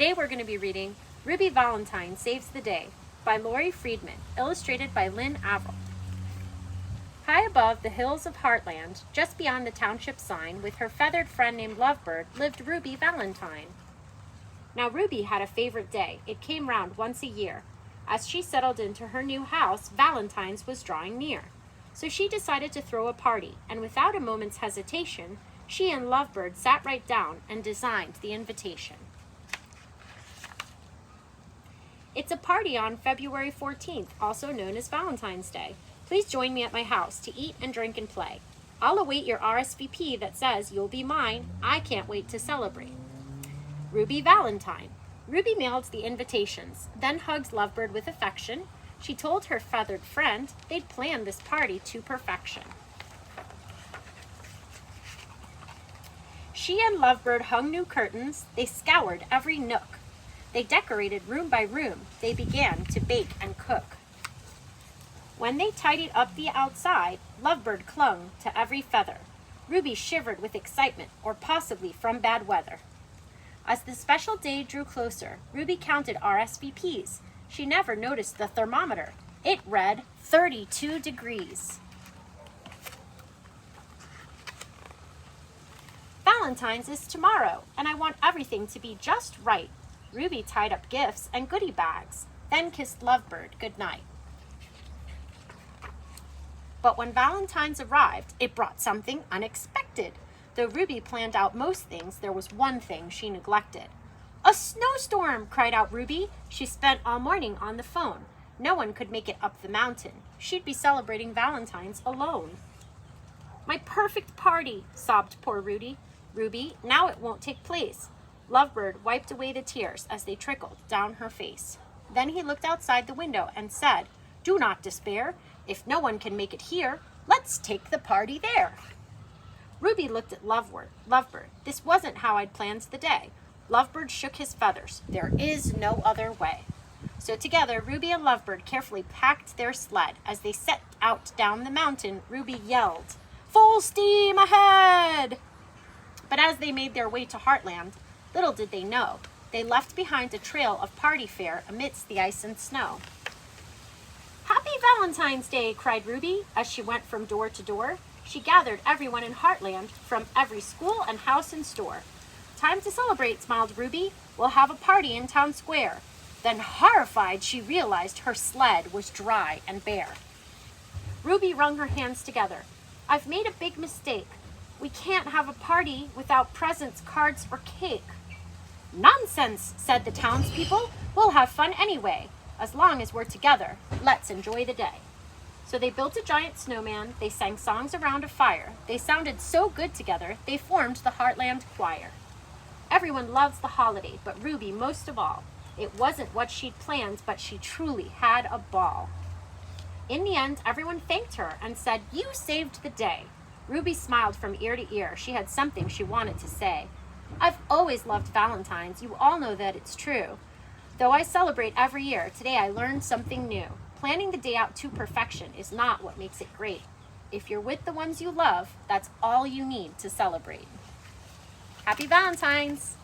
Today we're going to be reading Ruby Valentine Saves the Day by Laurie FriedMan, illustrated by Lynne, Avril. High above the hills of Heartland, just beyond the township sign, with her feathered friend named Lovebird, lived Ruby Valentine. Now Ruby had a favorite day. It came round once a year. As she settled into her new house, Valentine's was drawing near. So she decided to throw a party, and without a moment's hesitation, she and Lovebird sat right down and designed the invitation. It's a party on February 14th, also known as Valentine's Day. Please join me at my house to eat and drink and play. I'll await your RSVP that says you'll be mine. I can't wait to celebrate. Ruby Valentine. Ruby mailed the invitations, then hugged Lovebird with affection. She told her feathered friend they'd planned this party to perfection. She and Lovebird hung new curtains. They scoured every nook. They decorated room by room. They began to bake and cook. When they tidied up the outside, Lovebird clung to every feather. Ruby shivered with excitement, or possibly from bad weather. As the special day drew closer, Ruby counted RSVPs. She never noticed the thermometer. It read 32 degrees. Valentine's is tomorrow, and I want everything to be just right. Ruby tied up gifts and goodie bags, then kissed Lovebird goodnight. But when Valentine's arrived, it brought something unexpected. Though Ruby planned out most things, there was one thing she neglected. "A snowstorm!" cried out Ruby. She spent all morning on the phone. No one could make it up the mountain. She'd be celebrating Valentine's alone. "My perfect party," sobbed poor Ruby, now it won't take place. Lovebird wiped away the tears as they trickled down her face. Then he looked outside the window and said, "Do not despair. If no one can make it here, let's take the party there." Ruby looked at Lovebird. This wasn't how I'd planned the day. Lovebird shook his feathers. There is no other way. So together, Ruby and Lovebird carefully packed their sled. As they set out down the mountain, Ruby yelled, "Full steam ahead!" But as they made their way to Heartland, little did they know, they left behind a trail of party fare amidst the ice and snow. "Happy Valentine's Day!" cried Ruby as she went from door to door. She gathered everyone in Heartland from every school and house and store. "Time to celebrate," smiled Ruby. "We'll have a party in town square." Then, horrified, she realized her sled was dry and bare. Ruby wrung her hands together. "I've made a big mistake. We can't have a party without presents, cards, or cake." "Nonsense," said the townspeople. "We'll have fun anyway. As long as we're together, let's enjoy the day." So they built a giant snowman. They sang songs around a fire. They sounded so good together, they formed the Heartland Choir. Everyone loves the holiday, but Ruby most of all. It wasn't what she'd planned, but she truly had a ball. In the end, everyone thanked her and said, "You saved the day." Ruby smiled from ear to ear. She had something she wanted to say. "I've always loved Valentine's. You all know that it's true. Though I celebrate every year, today I learned something new. Planning the day out to perfection is not what makes it great. If you're with the ones you love, that's all you need to celebrate." Happy Valentine's!